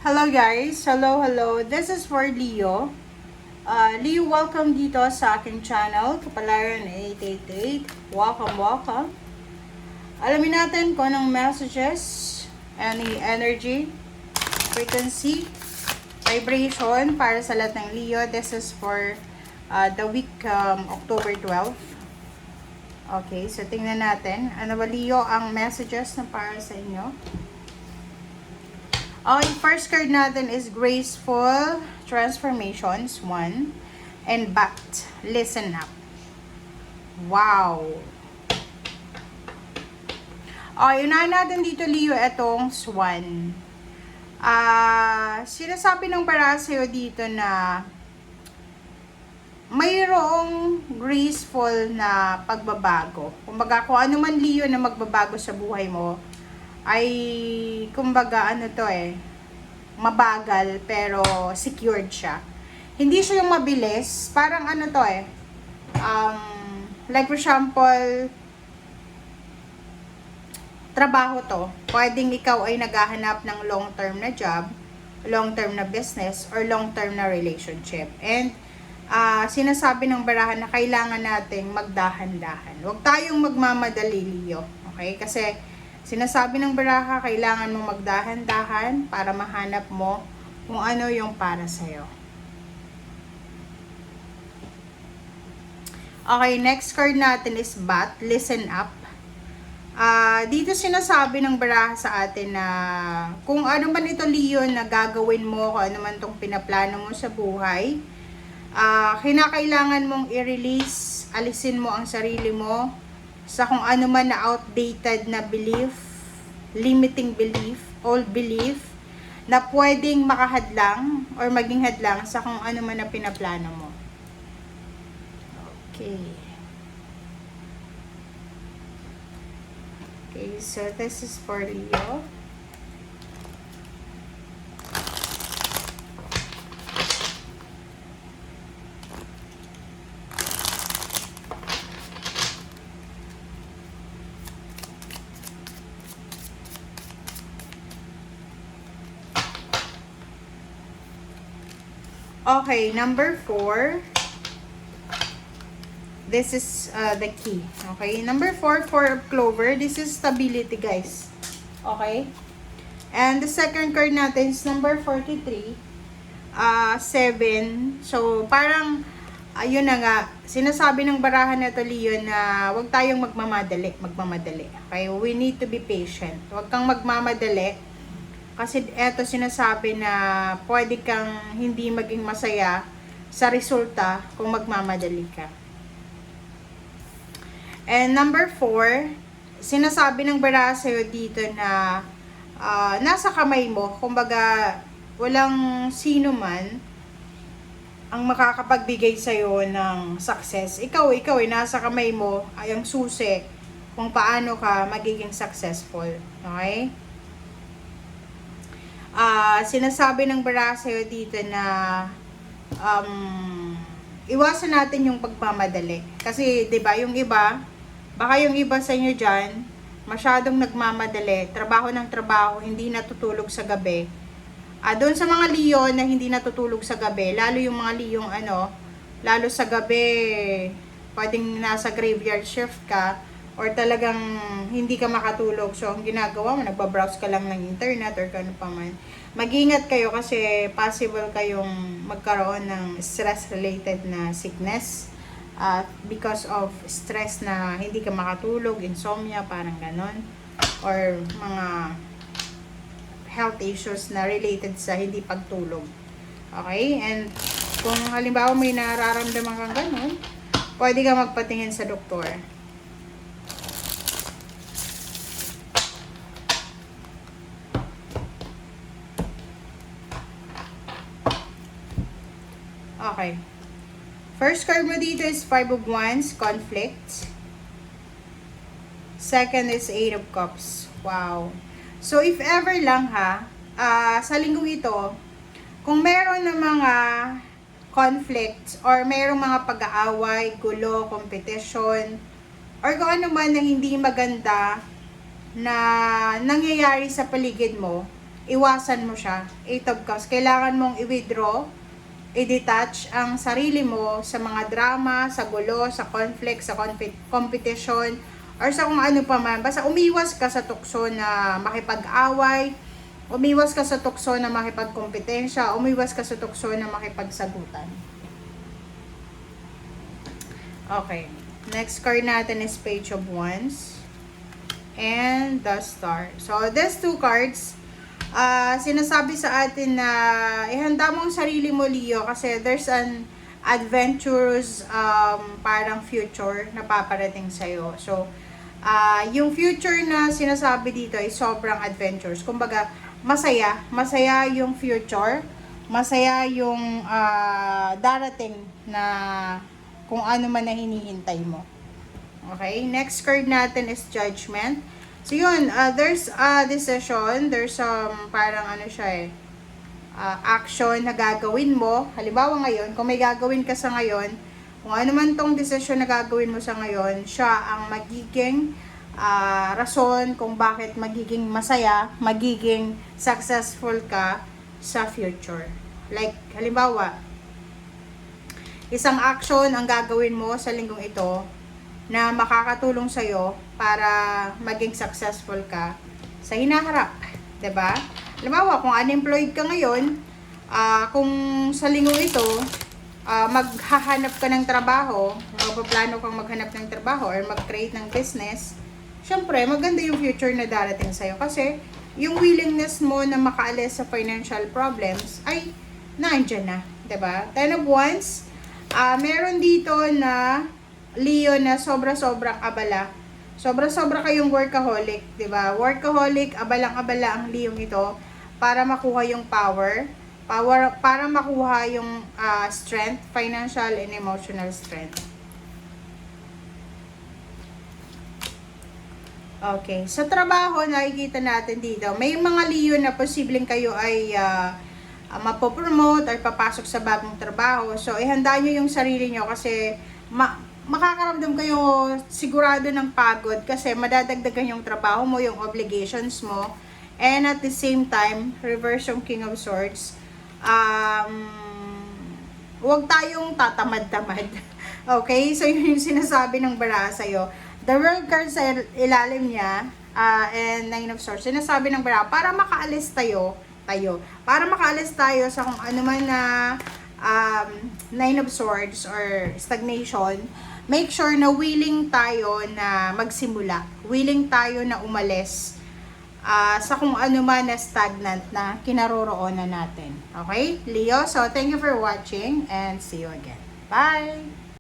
Hello guys! Hello! This is for Leo. Leo, welcome dito sa aking channel, Kapalaran 888. Welcome! Alamin natin kung anong messages, any energy, frequency, vibration para sa lahat ng Leo. This is for the week October 12. Okay, so tingnan natin. Ano ba Leo ang messages na para sa inyo? Okay, first card natin is Graceful Transformations 1 and Bat. Listen up. Wow! Okay, unahin natin dito, Leo, etong Swan. Sinasabi ng para sa'yo dito na mayroong graceful na pagbabago. Kumbaga, kung ano man, Leo, na magbabago sa buhay mo, ay kumbaga mabagal pero secured siya. Hindi siya yung mabilis, parang like for example, trabaho to. Pwedeng ikaw ay naghahanap ng long-term na job, long-term na business, or long-term na relationship. And sinasabi ng barahan na kailangan nating magdahan-dahan. Huwag tayong magmamadali, Leo. Okay? Kasi sinasabi ng baraha, kailangan mo magdahan-dahan para mahanap mo kung ano yung para sa'yo. Okay, next card natin is Bat. Listen up. Dito sinasabi ng baraha sa atin na kung ano man ito, Leo, na gagawin mo, kung ano man itong pinaplano mo sa buhay, kinakailangan mong i-release, alisin mo ang sarili mo sa kung ano man na outdated na belief, limiting belief, old belief, na pwedeng makahadlang or maging hadlang sa kung ano man na pinaplano mo. Okay. Okay, so this is for Leo. Okay, number 4. This is the key. Okay, number 4 for Clover. This is stability, guys. Okay? And the second card natin is number 43. 7. So, parang, ayun na nga, sinasabi ng barahan na to, Leo, na huwag tayong magmamadali. Okay? We need to be patient. Huwag kang magmamadali. Kasi eto sinasabi na pwede kang hindi maging masaya sa resulta kung magmamadali ka. And number 4, sinasabi ng baraha sa'yo dito na nasa kamay mo. Kumbaga, walang sino man ang makakapagbigay sa'yo ng success. Ikaw ay nasa kamay mo ay ang susi kung paano ka magiging successful. Okay? Sinasabi ng baraha sa'yo dito na iwasan natin yung pagmamadali. Kasi, 'di ba, yung iba, baka yung iba sa inyo diyan, masyadong nagmamadali, trabaho ng trabaho, hindi natutulog sa gabi. Doon sa mga Leo na hindi natutulog sa gabi, lalo yung mga Leo lalo sa gabi, pwedeng nasa graveyard shift ka, or talagang hindi ka makatulog. So, ang ginagawa mo, nagbabrowse ka lang ng internet or kano pa man. Mag-ingat kayo kasi possible kayong magkaroon ng stress-related na sickness. Because of stress na hindi ka makatulog, insomnia, parang ganon. Or mga health issues na related sa hindi pagtulog. Okay? And kung halimbawa may nararamdaman kang ganon, pwede ka magpatingin sa doktor. Okay. First card mo dito is 5 of Wands, conflict. Second is 8 of Cups. Wow. So, if ever lang sa linggong ito, kung meron ng mga conflicts or merong mga pag-aaway, gulo, competition, or kung ano man na hindi maganda na nangyayari sa paligid mo, iwasan mo siya. 8 of Cups. Kailangan mong i-withdraw, i-detach ang sarili mo sa mga drama, sa gulo, sa conflict, sa competition, or sa kung ano pa man. Basta umiwas ka sa tukso na makipag-away, umiwas ka sa tukso na makipagkompetensya, umiwas ka sa tukso na makipagsagutan. Okay. Next card natin is Page of Wands and the Star. So, these 2 cards, sinasabi sa atin na ihanda mo ang sarili mo, Leo, kasi there's an adventurous parang future na paparating sa'yo. So, yung future na sinasabi dito ay sobrang adventurous. Kumbaga, masaya yung future, masaya yung darating na kung ano man na hinihintay mo. Okay, next card natin is Judgment. So yun, there's a decision, there's parang ano siya action na gagawin mo. Halimbawa ngayon, kung may gagawin ka sa ngayon, kung ano man tong decision na gagawin mo sa ngayon, siya ang magiging rason kung bakit magiging masaya, magiging successful ka sa future. Like, halimbawa, isang action ang gagawin mo sa linggong ito na makakatulong sa'yo para maging successful ka sa hinaharap. 'Di ba? Halimbawa, kung unemployed ka ngayon, kung sa linggong ito, maghahanap ka ng trabaho, magpaplano kang maghanap ng trabaho or mag-create ng business, syempre, maganda yung future na darating sa'yo. Kasi, yung willingness mo na makaalis sa financial problems ay nandiyan na. 'Di ba? 10 of Wands, meron dito na Leo na sobra-sobrang abala. Sobra-sobra kayong workaholic, 'di ba? Workaholic, abalang-abala ang Leo ito para makuha yung power, para makuha yung strength, financial and emotional strength. Okay, sa trabaho nakikita natin dito, may mga Leo na posibleng kayo ay mapopromote or papasok sa bagong trabaho. So, ihanda nyo yung sarili nyo kasi makakaramdam kayo sigurado ng pagod kasi madadagdagan yung trabaho mo, yung obligations mo. And at the same time, reverse yung King of Swords. Huwag tayong tatamad-tamad. Okay? So, yun yung sinasabi ng bara sa'yo. The World card sa ilalim niya, and Nine of Swords, sinasabi ng bara, para makaalis para makaalis tayo sa kung ano man na Nine of Swords or stagnation, make sure na willing tayo na magsimula. Willing tayo na umalis sa kung ano man na stagnant na kinaroroonan natin. Okay, Leo? So, thank you for watching and see you again. Bye!